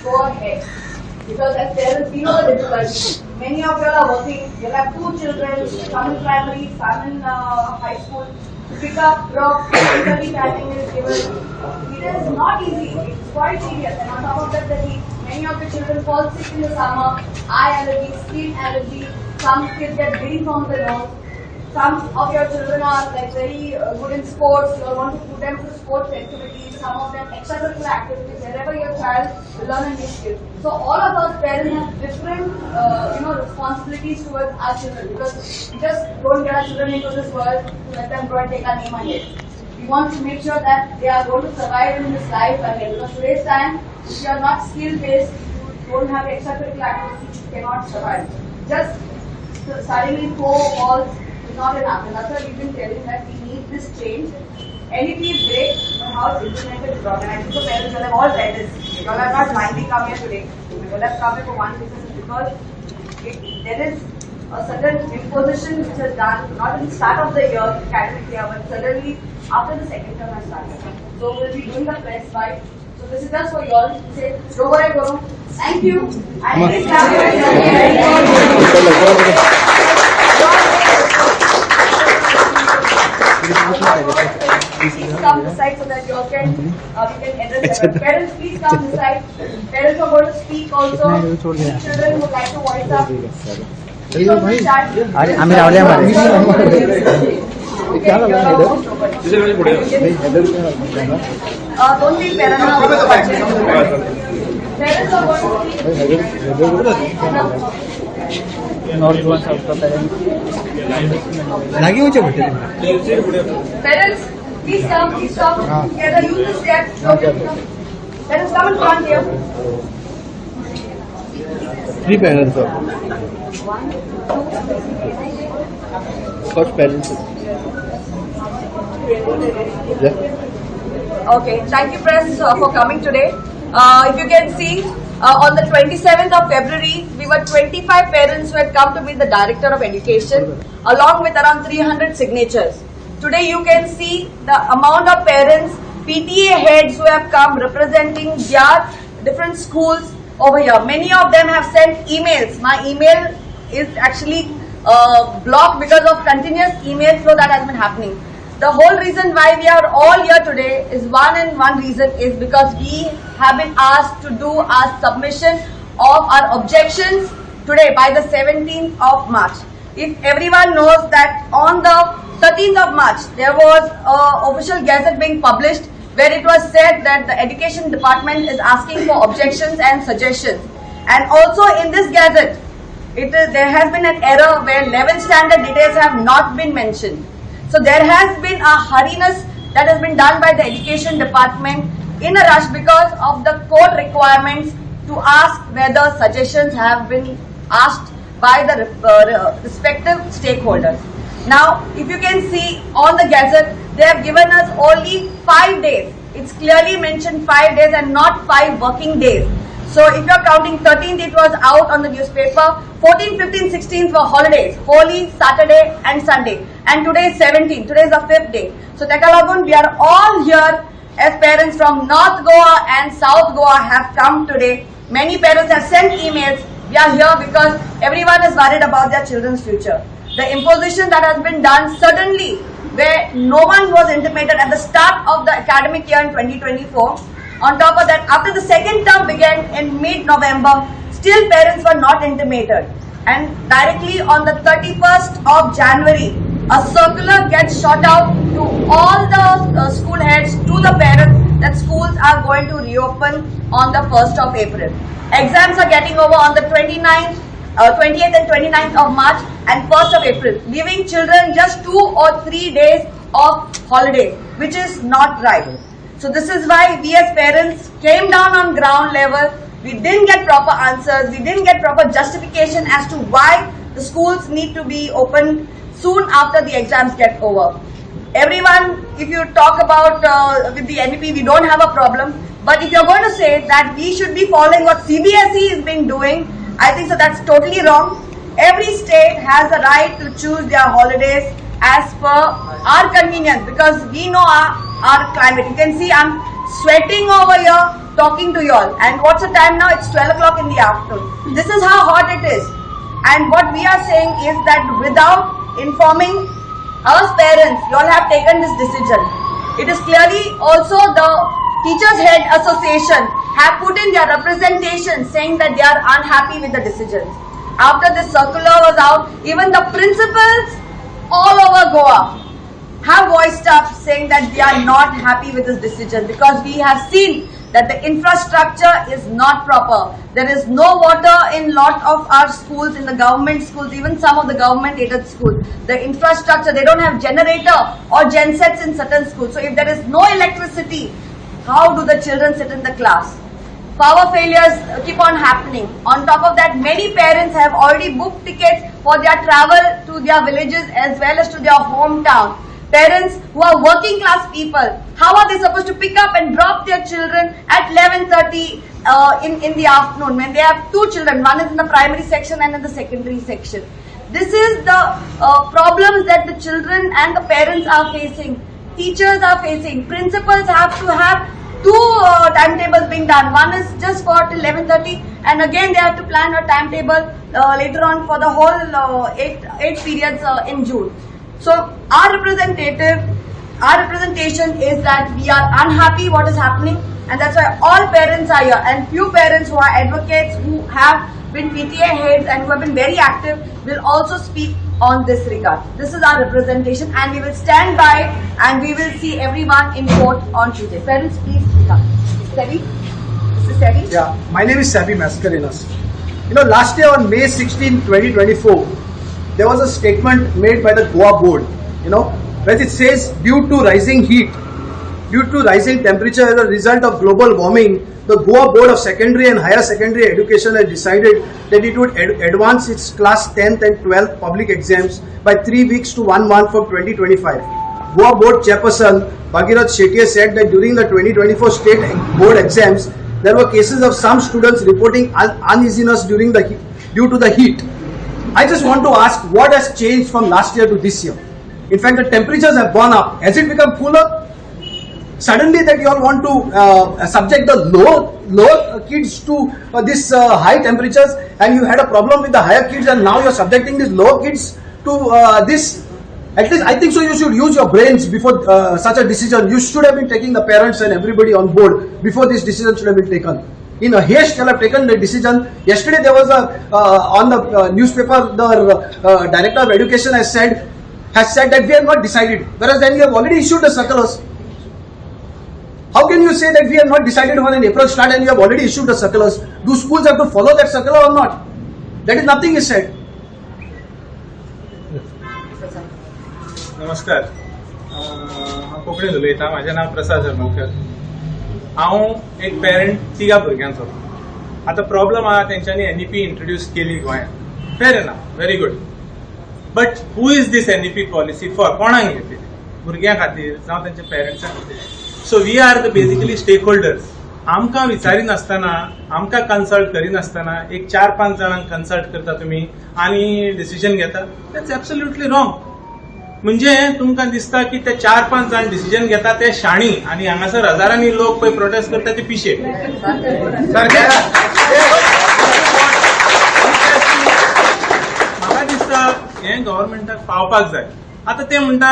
go ahead. Because as parents, we know the difficulty. Many of you are working, you have 2 children, some in primary, some in high school. To pick up, drop, study timing is given. It is not easy, it's quite serious. And on top of that, the heat. Many of the children fall sick in the summer, eye allergy, skin allergy, some kids get bleeding from the nose. Some of your children are like very good in sports, you want to put them to sports activities, some of them extracurricular activities, wherever your child will learn a new skill. So all of us parents have different responsibilities towards our children, because we just don't get our children into this world to let them grow and take our name ahead. We want to make sure that they are going to survive in this life ahead, because today's time, if you are not skill-based, you don't have extracurricular activities, you cannot survive. Just studying 4 walls is not enough, and that's why we've been telling that we need this change. NEP is great, but how it's implemented is wrong. And I think the parents will have all read this. You all have not blindly come here today. You all have come here for one reason, because there is a certain imposition which is done, not in the start of the year, academic year, but suddenly after the second term has started. So we'll be doing the press fight. So this is just for you all to say, Rovarai Guru, thank you. And please have please come this side so that you all can, we can address them. Parents, please come this side. Parents are going to speak also. Children would like to voice up. Please also start. Don't be paranoid. Parents are going to speak. Parents, please come, please come. Together, use the steps. Parents, come in front here. 3 parents are. 1, 2, First parents. Yeah. Okay, thank you, press, for coming today. If you can see, on the 27th of February, we were 25 parents who had come to meet the Director of Education, along with around 300 signatures. Today you can see the amount of parents, PTA heads who have come representing their different schools over here. Many of them have sent emails. My email is actually blocked because of continuous email flow that has been happening. The whole reason why we are all here today is one reason is because we have been asked to do our submission of our objections today by the 17th of March. If everyone knows that on the 13th of March, there was an official gazette being published where it was said that the education department is asking for objections and suggestions. And also in this gazette, there has been an error where 11th standard details have not been mentioned. So there has been a hurriness that has been done by the education department in a rush because of the court requirements to ask whether suggestions have been asked by the respective stakeholders. Now, if you can see on the gazette, they have given us only 5 days. It's clearly mentioned 5 days and not 5 working days. So if you are counting 13th, it was out on the newspaper. 14th, 15th, 16th were holidays, Holi, Saturday and Sunday. And today is 17th, today is the 5th day. So Tekalagun, we are all here as parents from North Goa and South Goa have come today. Many parents have sent emails. We are here because everyone is worried about their children's future. The imposition that has been done suddenly, where no one was intimated at the start of the academic year in 2024. On top of that, after the second term began in mid-November, still parents were not intimated. And directly on the 31st of January, a circular gets shot out to all the school heads, to the parents, that schools are going to reopen on the 1st of April. Exams are getting over on the 28th and 29th of March and 1st of April, leaving children just 2 or 3 days of holiday, which is not right. So this is why we as parents came down on ground level. We didn't get proper answers. We didn't get proper justification as to why the schools need to be opened soon after the exams get over. Everyone, if you talk about with the NEP, we don't have a problem. But if you're going to say that we should be following what CBSE is being doing, I think so that's totally wrong. Every state has the right to choose their holidays as per our convenience, because we know our climate. You can see I'm sweating over here. talking to you all. And what's the time now? It's 12 o'clock in the afternoon. This is how hot it is. And what we are saying is that without informing our parents, you all have taken this decision. It is clearly also the Teachers Head Association have put in their representation saying that they are unhappy with the decisions. After this circular was out, even the principals all over Goa have voiced up saying that they are not happy with this decision, because we have seen that the infrastructure is not proper. There is no water in lot of our schools, in the government schools, even some of the government aided schools. The infrastructure, they don't have generator or gensets in certain schools. So if there is no electricity, how do the children sit in the class? Power failures keep on happening. On top of that, many parents have already booked tickets for their travel to their villages as well as to their hometown. Parents who are working class people, how are they supposed to pick up and drop their children at 11:30 in the afternoon when they have two children? One is in the primary section and in the secondary section. This is the problems that the children and the parents are facing. Teachers are facing. Principals have to have two timetables being done. One is just for till 11:30, and again they have to plan a timetable later on for the whole eight periods in June. So our representation is that we are unhappy what is happening, and that's why all parents are here, and few parents who are advocates, who have been PTA heads and who have been very active, will also speak on this regard. This is our representation, and we will stand by and we will see everyone in court on Tuesday. Parents, please speak up. Sebi? Mr. Sebi? Yeah, my name is Sebi Mascarenas. Last year on May 16, 2024, there was a statement made by the Goa board, where it says, due to rising heat, due to rising temperature as a result of global warming, the Goa Board of Secondary and Higher Secondary Education has decided that it would advance its class 10th and 12th public exams by 3 weeks to 1 month from 2025. Goa Board Chairperson Bhagirath Shetye said that during the 2024 state board exams, there were cases of some students reporting uneasiness due to the heat. I just want to ask, what has changed from last year to this year? In fact, the temperatures have gone up. Has it become cooler? Suddenly that you all want to subject the lower kids to this high temperatures, and you had a problem with the higher kids, and now you're subjecting these lower kids to this. At least I think so you should use your brains before such a decision. You should have been taking the parents and everybody on board before this decision should have been taken. In a haste, you have taken the decision. Yesterday there was on the newspaper, the Director of Education has said that we have not decided, whereas then you have already issued the circulars. How can you say that we have not decided on an April start and you have already issued the circulars? Do schools have to follow that circular or not? That is nothing is said. नमस्कार, हांव कोंकणी उलयतां. म्हाजें नांव प्रसाद हरमलकर. हांव एक parent तिगा भुरग्यांचो. आतां problem आहा, तेंच्यांनी NEP इंट्रोड्यूस केली गोंयांत. Fair enough, very good. But who is this NEP policy for? कोणाक घेतली? भुरग्यां खातीर जावं तेंच्या पेरंट्सां खातीर. So we are the basically stakeholders. आमकां विचारिनासतना, आमकां कन्सल्ट करिनासतना एक 4-5 जाणांक कन्सल्ट करता तुमी आनी डिसिजन घेता. That's absolutely wrong. म्हणजे तुमकां दिसता की ते 4-5 जाण डिसिजन घेता ते शाणी आनी हांगासर हजारांनी लोक पळय प्रोटेस्ट करता ते पिशे. म्हाका दिसता हें गव्हर्मेंटाक पावपाक जाय. आतां ते म्हणटा,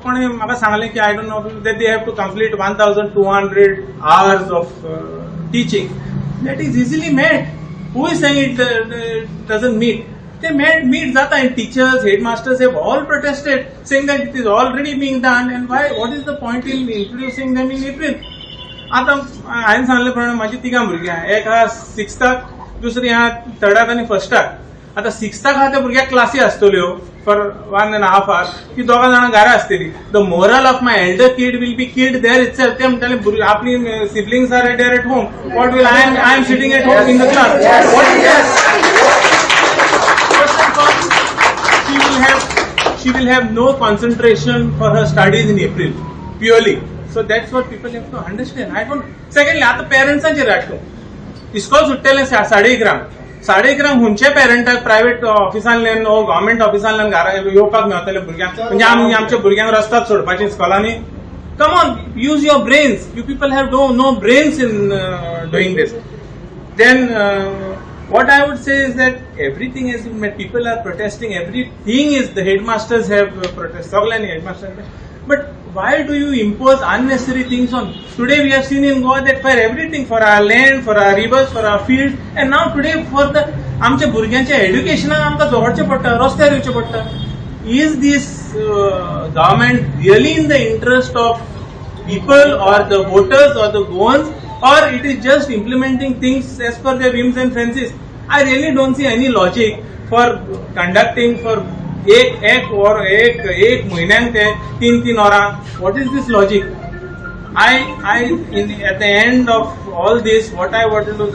कोणें म्हाका सांगलें की I don't know that they have to complete 1200 hours of teaching. That is easily made. Who is saying it doesn't meet? They meet Zata, and teachers, headmasters have all protested, saying that it is already being done, and why? What is the point in introducing them in April? आता हांवें सांगले प्रमाणे म्हाजी तिगां भुरगीं आहा. एक आहा 6th, दुसरी आहा 3rd आनी 1st. आता 6th आहा त्या भुरग्याक क्लासी आसतल्यो फॉर 1.5 hours. ती दोगां जाणां घरा आसतली. The moral of my elder kid will be killed there itself. ते म्हणटाले आपली siblings are there at home. What will I am sitting at home in the class. What is she will have no concentration for her studies in April purely. So that's what people have to understand. I don't. Secondly, आता पेरेंट्सांचेर राखलो. इस्कॉल सुट्टेले 11:30 हुंचे पेरंटाक private ऑफिसांतल्यान ओ government ऑफिसांतल्यान घरा येवपाक मेळटले भुरग्यांक. म्हणजे आमी आमच्या भुरग्यांक रस्त्यार सोडपाची इस्कॉलांनी. Come on, use your brains. You people have no brains in doing this. Then what I would say is that everything has been met. People are protesting. Everything is, the headmasters have protested. But why do you impose unnecessary things on? Today we have seen in Goa that for everything, for our land, for our rivers, for our fields, and now today for the आमच्या भुरग्यांच्या एड्युकेशनाक आमकां झगडचें पडटा, रस्त्यार येवचें पडटा. Is this government really in the interest of people or the voters or the Goans, or it is just implementing things as per their whims and fancies? I really don't see any logic for conducting for एक महीन्याक ते 3 hours. What is this logic? At the end of all this, what I wanted to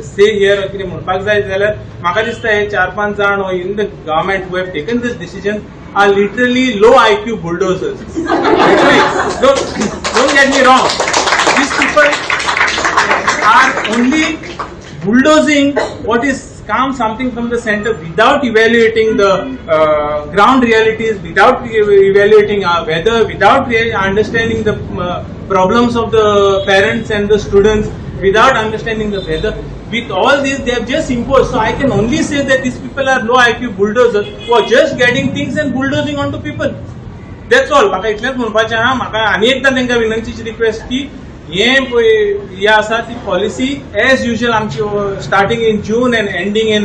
say here, कितें म्हणपाक जाय जाल्यार म्हाका दिसता हे 4-5 जाण in the government who have taken this decision are literally low IQ bulldozers. Don't get me wrong. These people are only bulldozing what is something from the center without evaluating the ground realities, without evaluating our weather, without understanding the problems of the parents and the students, without understanding the weather. With all this, they have just imposed. So I can only say that these people are low IQ bulldozers who are just getting things and bulldozing onto people. That's all. म्हाका इतलेंच म्हणपाचें आहा. म्हाका आनी एकदां तांकां विनंतीची request की हे आसा ती पॉलिसी एज युजल आमची starting in June and ending in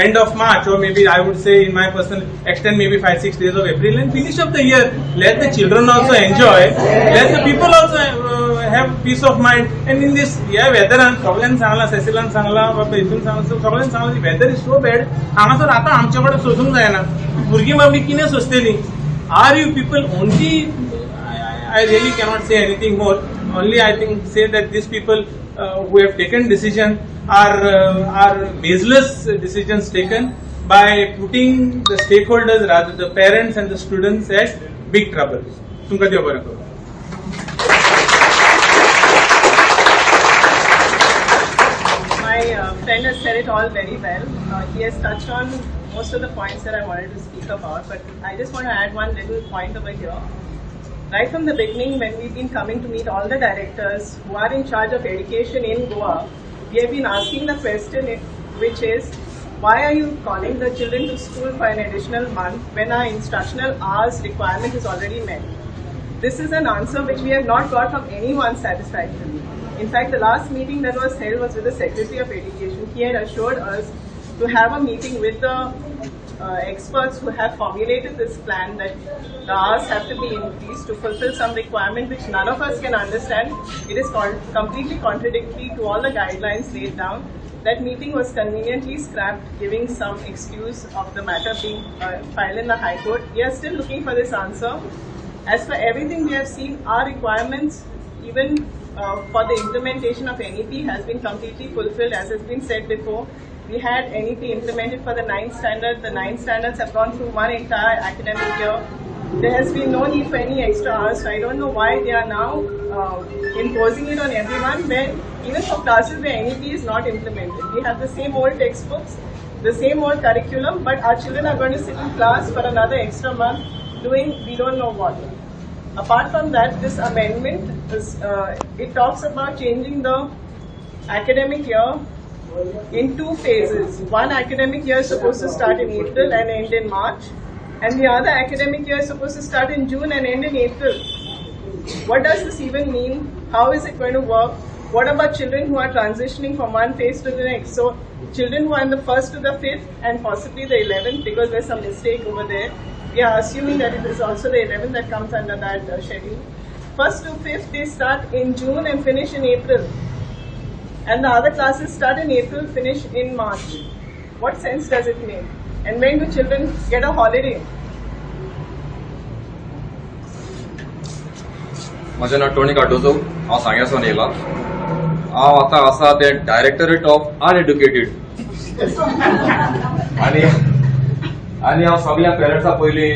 end of March, or maybe I would say in my personal extend maybe 5-6 days of April and finish up the year. Let the children also enjoy. Let the people also have peace of mind. And in this weather, सगळ्यांनी सांगला, सेसिलान सांगला, हितून सांगला, सगळ्यांनी Sangla weather is so bad. हांगासर आतां आमचे कडेन सोसूंक जायना. भुरगीं बाबडी कितें सोंसतलीं? Are you people only? I really cannot say anything more. Only I think say that these people who have taken decision are baseless decisions taken by putting the stakeholders, rather the parents and the students, at big trouble. तुमकां देव बरें करूं. My friend has said it all very well. He has touched on most of the points that I wanted to speak about, but I just want to add one little point over here. Right from the beginning, when we've been coming to meet all the directors who are in charge of education in Goa, we have been asking the question, which is, why are you calling the children to school for an additional month when our instructional hours requirement is already met? This is an answer which we have not got from anyone satisfactorily. In fact, the last meeting that was held was with the Secretary of Education. He had assured us to have a meeting with the experts who have formulated this plan that the hours have to be increased to fulfill some requirement which none of us can understand. It is completely contradictory to all the guidelines laid down. That meeting was conveniently scrapped, giving some excuse of the matter being filed in the High Court. We are still looking for this answer. As for everything we have seen, our requirements, even for the implementation of NEP, has been completely fulfilled. As has been said before, we had NEP implemented for the 9th standard. The 9 standards have gone through one entire academic year. There has been no need for any extra hours, so I don't know why they are now imposing it on everyone, where even for classes where NEP is not implemented. We have the same old textbooks, the same old curriculum, but our children are going to sit in class for another extra month doing we don't know what. Apart from that, this amendment, it talks about changing the academic year in 2 phases. One academic year is supposed to start in April and end in March, and the other academic year is supposed to start in June and end in April. What does this even mean? How is it going to work? What about children who are transitioning from one phase to the next? So children who are in the 1st to the 5th and possibly the 11th, because there's some mistake over there. We are assuming that it is also the 11th that comes under that schedule. 1st to 5th, they start in June and finish in April. And the other classes start in April, finish in March. What sense does it make? And when do children get a holiday? माझें नांव Tony Cardozo. हांव सांग्यासून येयला. हांव आतां आसा ते directorate of अनएड्युकेटेड आनी हांव सगळ्या पेरंट्सा पयलीं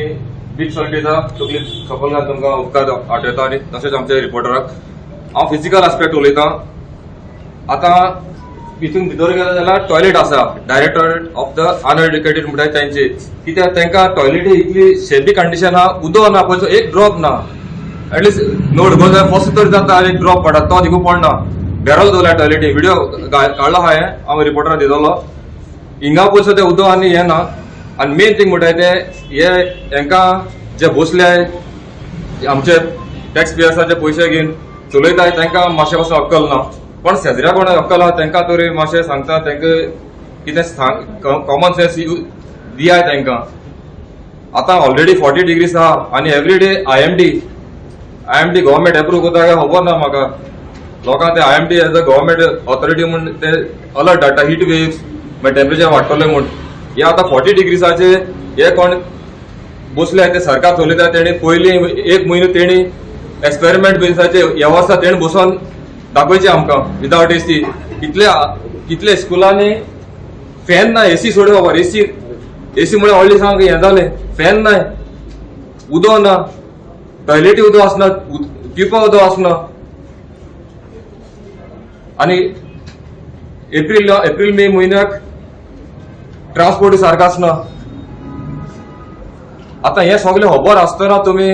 बीग सॉल्टीचा तकली सकयल तुमकां उपकार आठयता आनी तशेंच आमच्या रिपोर्टराक हांव फिजिकल आस्पेक्ट उलयतां. आतां हितून भितर गेले जाल्यार टॉयलेट आसा डायरेक्टरेट ऑफ द अनएड्युकेटेड म्हणटात तांचे, कित्याक तांकां टॉयलेटी इतली शेबी कंडिशन आहा, उदक ना, पयसो एक ड्रॉप ना. एटलीस्ट नोट गो जाल्यार फर्स्ट तर जाता एक ड्रॉप पडटा तो देखून पडना बेरोल दवरला टॉयलेटी व्हिडिओ काडला हांवें हांव रिपोर्टराक दिलोलो हिंगा पयसो ते उदक आनी हें ना आनी मेन थिंग म्हणटाय ते हे हांकां जे बसल्याय आमचे टॅक्स पेयर्साचे पयशे घेवन चलयताय तांकां मातशें पासून अक्कल ना पण शेजऱ्या कोणा अक्कल आहा तांकां तरी मातशें सांगता तांकां कितें कॉमन सेन्स दियाय तांकां आतां ऑलरेडी 40 डिग्रीज आहा आनी every day IMD government approve करता काय खबर ना म्हाका लोकांक ते IMD as a government authority म्हूण ते अलर्ट धाडटा हीट वेव्स मागीर टेम्परेचर वाडटलें म्हूण हे आतां 40 डिग्रीसाचे हे कोण बसले ते सरकार चलयता तेणी पयलीं एक म्हयनो तेणी एक्सपेरिमेंट बेसाचे वेवस्था तेणी बसोन दाखोवचे आमकां विदाउट AC कितले स्कुलांनी फॅन ना AC सोडून खबर AC मुळे व्हडली सांग हें जालें फॅन नाय उदक ना टॉयलेटी उदक आसना पिवपा उदक आसना आनी एप्रील मे म्हयन्याक ट्रान्सपोर्ट सारको आसना आतां हें सगळें खबर आसतना तुमी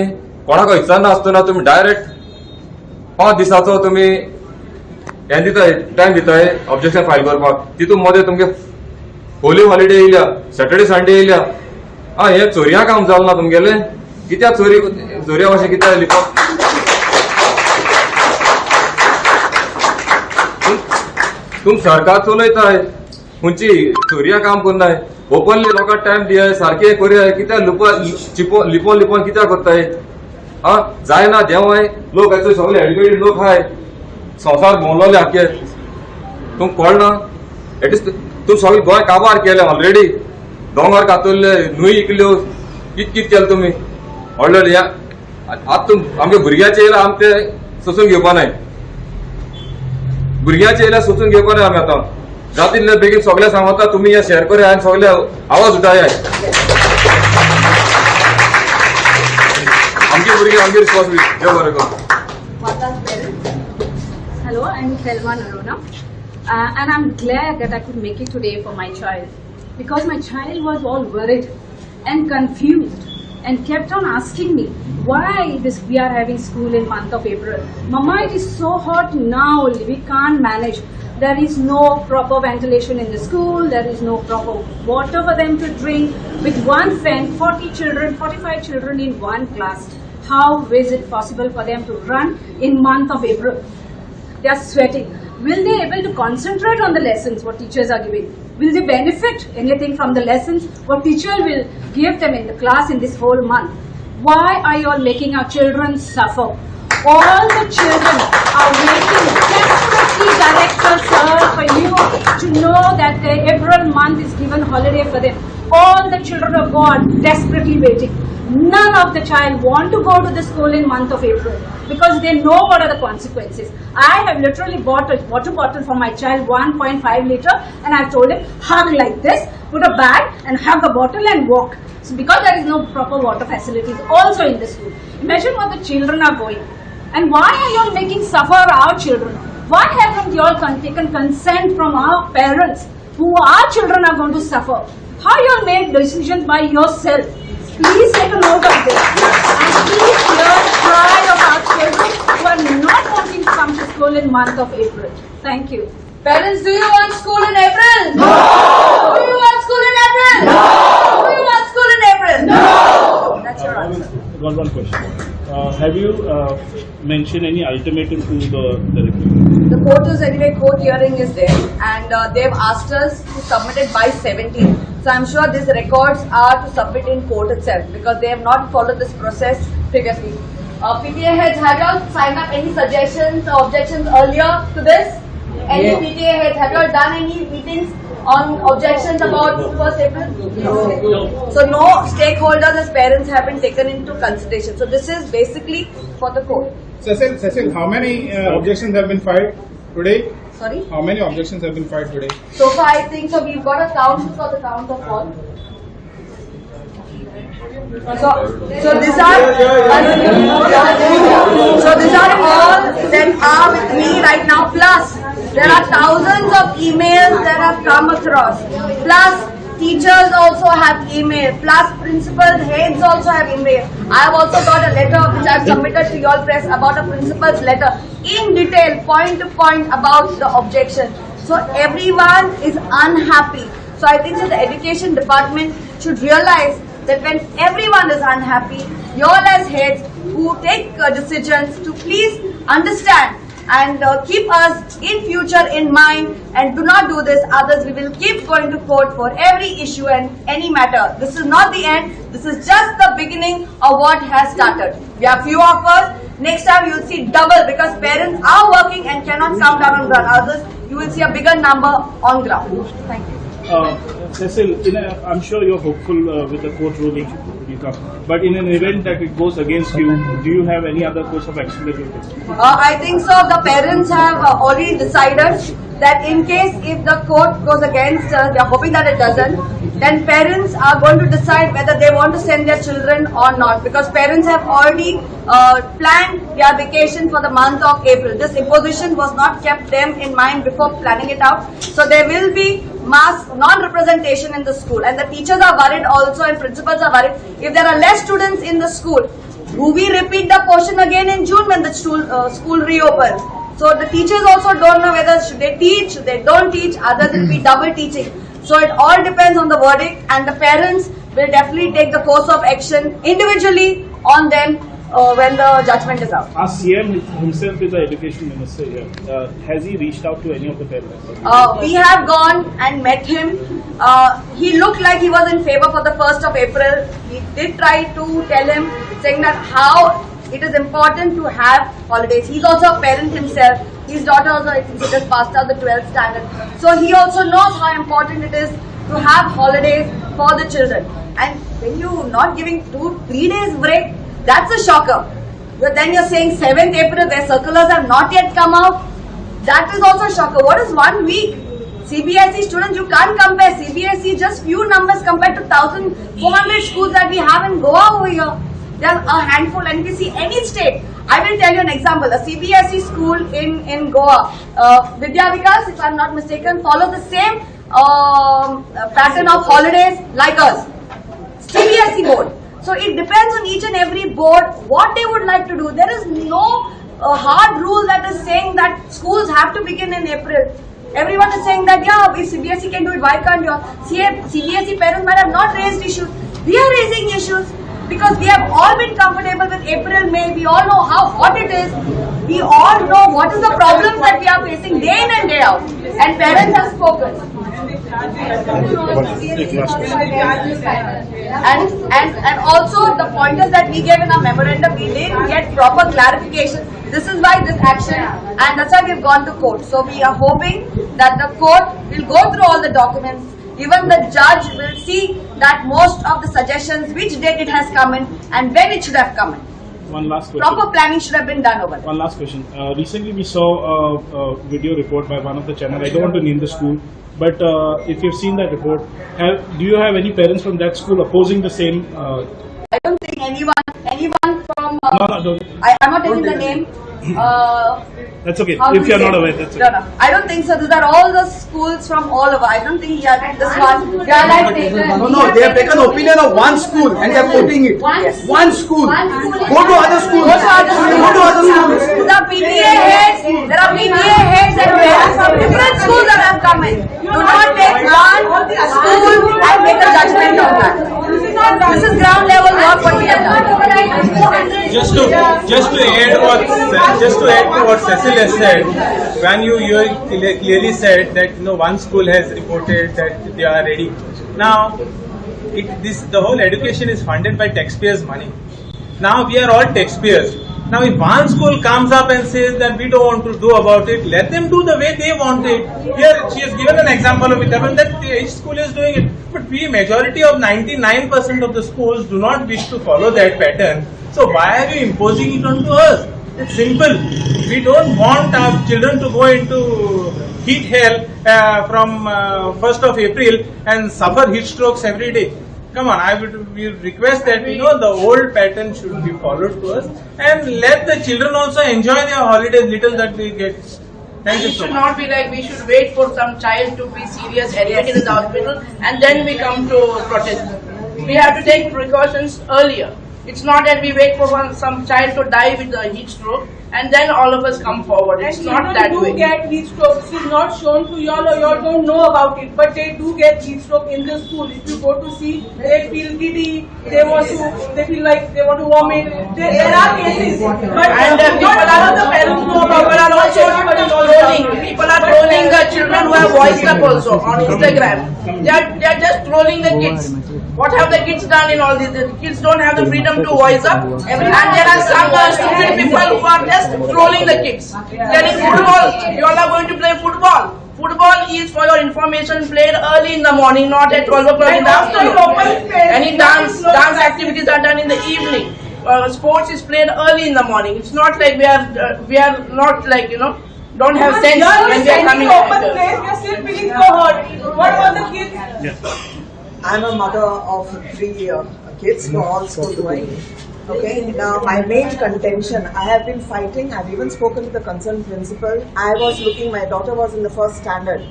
कोणाक विचारना आसतना तुमी डायरेक्ट 5 दिसाचो तुमी हें दिताय टायम दिताय ऑब्जेक्शन फायल करपाक तितून मदें तुमगे होली हॉलिडे येयल्या सॅटर्डे संडे येयल्या हें चोरयां काम जालें ना तुमगेलें कित्याक चोरया अशें कित्याक लिपप तुम सरकार चलयताय खंयची चोरया काम करनाय ओपनली लोकांक टायम दियाय सारकें करयाय कित्याक लिपोन कित्याक करताय जायना देवाय लोक येतो सगळे एडुकेटेड लोक हाय संवसार भोंवलोले आख्खे तुमकां कळना एटलिस्ट तुमी सगळे गोंय काबार केले ऑलरेडी दोंगर कातरले न्हंय इकल्यो कित केलें तुमी व्हडले आतां आमगे भुरग्याचे येयला आमी ते सोसून घेवपा नाय भुरग्याचे येयल्यार सोसून घेवपा नाय आमी आतां जाता तितले बेगीन सगळे सांगता तुमी हे शेअर कराय आनी सगळे आवाज उठायाय आमचे भुरगे आमगे रिस्पॉन्सिबिलिटी देव बरें कर Hello, I'm Thelma Narona, and I'm glad that I could make it today for my child, because my child was all worried and confused and kept on asking me why we are having school in month of April. Mama, it is so hot now, we can't manage. There is no proper ventilation in the school, there is no proper water for them to drink. With one fan, 40 children, 45 children in one class. How is it possible for them to run in month of April? They are sweating. Will they able to concentrate on the lessons what teachers are giving? Will they benefit anything from the lessons what teacher will give them in the class in this whole month? Why are you all making our children suffer? All the children are waiting desperately, Director Sir, for you to know that the April month is given holiday for them. All the children of God desperately waiting. None of the child want to go to the school in month of April because they know what are the consequences. I have literally bought a water bottle for my child, 1.5 liter, and I've told him, hug like this, put a bag and hug the bottle and walk. So because there is no proper water facilities also in the school. Imagine what the children are going. And why are you all making suffer our children? Why haven't you all taken consent from our parents who our children are going to suffer? How you all made decisions by yourself? Please take a note of this. And please hear the cry of our children who are not wanting to come to school in month of April. Thank you. Parents, do you want school in April? No! Do you want school in April? No! Do you want school in April? No! That's your answer. One question. Have you mentioned any ultimatum to the director? The court is anyway, court hearing is there and they've asked us to submit it by 17th. So I'm sure these records are to submit in court itself because they have not followed this process previously. PTA heads, have you all signed up any suggestions or objections earlier to this? Any PTA heads, have you all done any meetings on objections about 1st April? No. So no stakeholders as parents have been taken into consideration. So this is basically for the court. Cecil, how many objections have been filed today? Sorry? How many objections have been filed today? So far I think so we've got a count for the count of all. So these are all that are with me right now. Plus there are thousands of emails that have come across. Plus teachers also have email, plus principals, heads also have email. I have also got a letter which I have submitted to your press about a principal's letter in detail, point to point about the objection. So everyone is unhappy. So I think that the education department should realize that when everyone is unhappy, you all as heads who take decisions to please understand and keep us in future in mind and do not do this. Others, we will keep going to court for every issue and any matter. This is not the end. This is just the beginning of what has started. We have few of us. Next time you will see double because parents are working and cannot come down on ground. Others, you will see a bigger number on ground. Thank you. Cecil, I'm sure you're hopeful with the court ruling, but in an event that it goes against you, do you have any other course of action that you take? I think so. The parents have already decided that in case if the court goes against us, we are hoping that it doesn't, then parents are going to decide whether they want to send their children or not, because parents have already planned their vacation for the month of April. This imposition was not kept them in mind before planning it out. So there will be mass non-representation in the school, and the teachers are worried also and principals are worried. If there are less students in the school, do we repeat the portion again in June when the school reopens? So the teachers also don't know whether should they teach, should they don't teach, others will be double teaching. So it all depends on the verdict, and the parents will definitely take the course of action individually on them when the judgment is out. Our CM himself is the education minister here. Has he reached out to any of the parents? We have gone and met him. He looked like he was in favor for the 1st of April. We did try to tell him, saying that how it is important to have holidays. He's also a parent himself. His daughter also, I think, just passed out the 12th standard. So he also knows how important it is to have holidays for the children. And when you're not giving 2-3 days break, that's a shocker. But then you're saying 7th April, where circulars have not yet come out. That is also a shocker. What is 1 week? CBSE students, you can't compare. CBSE just few numbers compared to 1,400 schools that we have in Goa over here. There are a handful, and if you see any state, I will tell you an example. A CBSE school in Goa, Vidya Vikas, if I'm not mistaken, follows the same pattern of holidays like us. CBSE board. So it depends on each and every board what they would like to do. There is no hard rule that is saying that schools have to begin in April. Everyone is saying that, yeah, if CBSE can do it, why can't you? CBSE parents might have not raised issues. We are raising issues because we have all been comfortable with April, May. We all know how hot it is. We all know what is the problems that we are facing day in and day out. And parents have spoken. And also the pointers that we gave in our memorandum, we didn't get proper clarification. This is why this action, and that's why we've gone to court. So we are hoping that the court will go through all the documents. Even the judge will see that most of the suggestions, which date it has come in and when it should have come in. One last question. Proper planning should have been done over there. One last question. Recently we saw a video report by one of the channels. I don't want to name the school, but if you've seen that report, do you have any parents from that school opposing the same? I don't think anyone from... No, don't. I'm not taking the name. That's okay. If you're not aware, that's okay. No. I don't think so. These are all the schools from all over. I don't think this one. No, they have taken opinion of one school and they are quoting it. Yes. One school. Go to other schools. Go to other schools. There are PTA heads and parents from different schools that have come in. Do not take one school and make a judgment on that. This is ground level work what we have done. Just to add to what Cecil has said, when you clearly said that one school has reported that they are ready. Now, the whole education is funded by taxpayers' money. Now we are all taxpayers. Now if one school comes up and says that we don't want to do about it, let them do the way they want it. Here she has given an example of it, that each school is doing it. But majority of 99% of the schools do not wish to follow that pattern. So why are you imposing it onto us? It's simple. We don't want our children to go into heat hell from 1st of April and suffer heat strokes every day. Come on, we request that the old pattern should be followed to us, and let the children also enjoy their holidays little that they get Thank you It so should much. not be like we should wait for some child to be serious, admitted in the hospital, and then we come to protest. We have to take precautions earlier. It's not that we wait for some child to die with a heat stroke and then all of us come forward. It's not that way. do get heat strokes. It's not shown to y'all or y'all don't know about it, but they do get heat stroke in the school. If you go to see, they feel giddy, they feel like they want to vomit. There are cases, but And not all of the parents know about people it. are also trolling. People are trolling the children who have voiced up also on Instagram. They are just trolling the kids. What have the kids done in all this? The kids don't have the freedom to voice up. And there are some stupid people who are just trolling the kids. Telling football, you all are going to play football. Football is, for your information, played early in the morning, not at 12 o'clock in the afternoon. Any dance activities are done in the evening. Sports is played early in the morning. It's not like we are not like, don't have sense when we are coming open at place, we are still feeling so hurt. What about the kids? I'm a mother of 3 kids who are all school going. Okay, now my main contention, I have been fighting, I've even spoken to the concerned principal. I was looking, my daughter was in the first standard,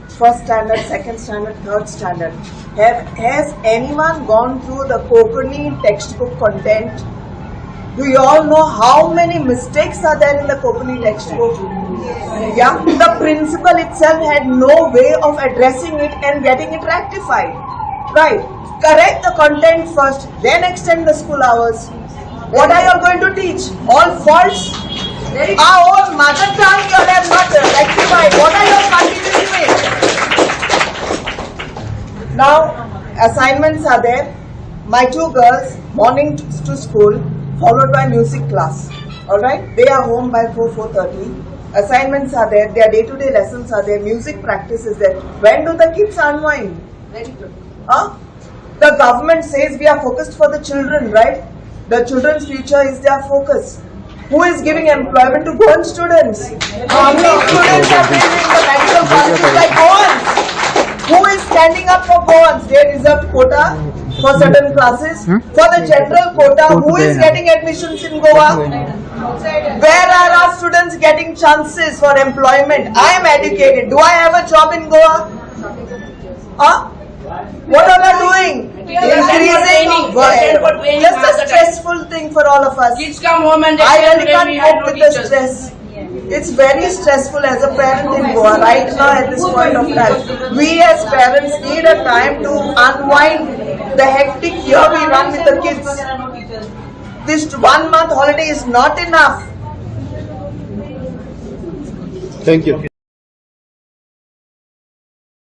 second standard, third standard. Has anyone gone through the Konkani textbook content? Do you all know how many mistakes are there in the Konkani textbook? Yeah, the principal itself had no way of addressing it and getting it rectified. Right, correct the content first, then extend the school hours. What are you going to teach? All false? Our own mother tongue you have not rectified. What are you continuing with? Now, assignments are there. My 2 girls, morning to school, followed by music class. Alright, they are home by 4:30. Assignments are there, their day-to-day lessons are there, music practice is there. When do the kids unwind? The government says we are focused for the children, right? The children's future is their focus. Who is giving employment to Goan students? How many students are training in the medical colleges like Goans? Who is standing up for Goans? They reserved quota for certain classes. For the general quota, who is getting admissions in Goa? Where are our students getting chances for employment? I am educated. Do I have a job in Goa? What are we doing? Increasing just a stressful thing for all of us. Kids come home and they I say really today can't we had cope no with the teachers. stress. It's very stressful as a parent in Goa right now at this point of time. We as parents need a time to unwind the hectic year we run with the kids. This 1 month holiday is not enough. Thank you.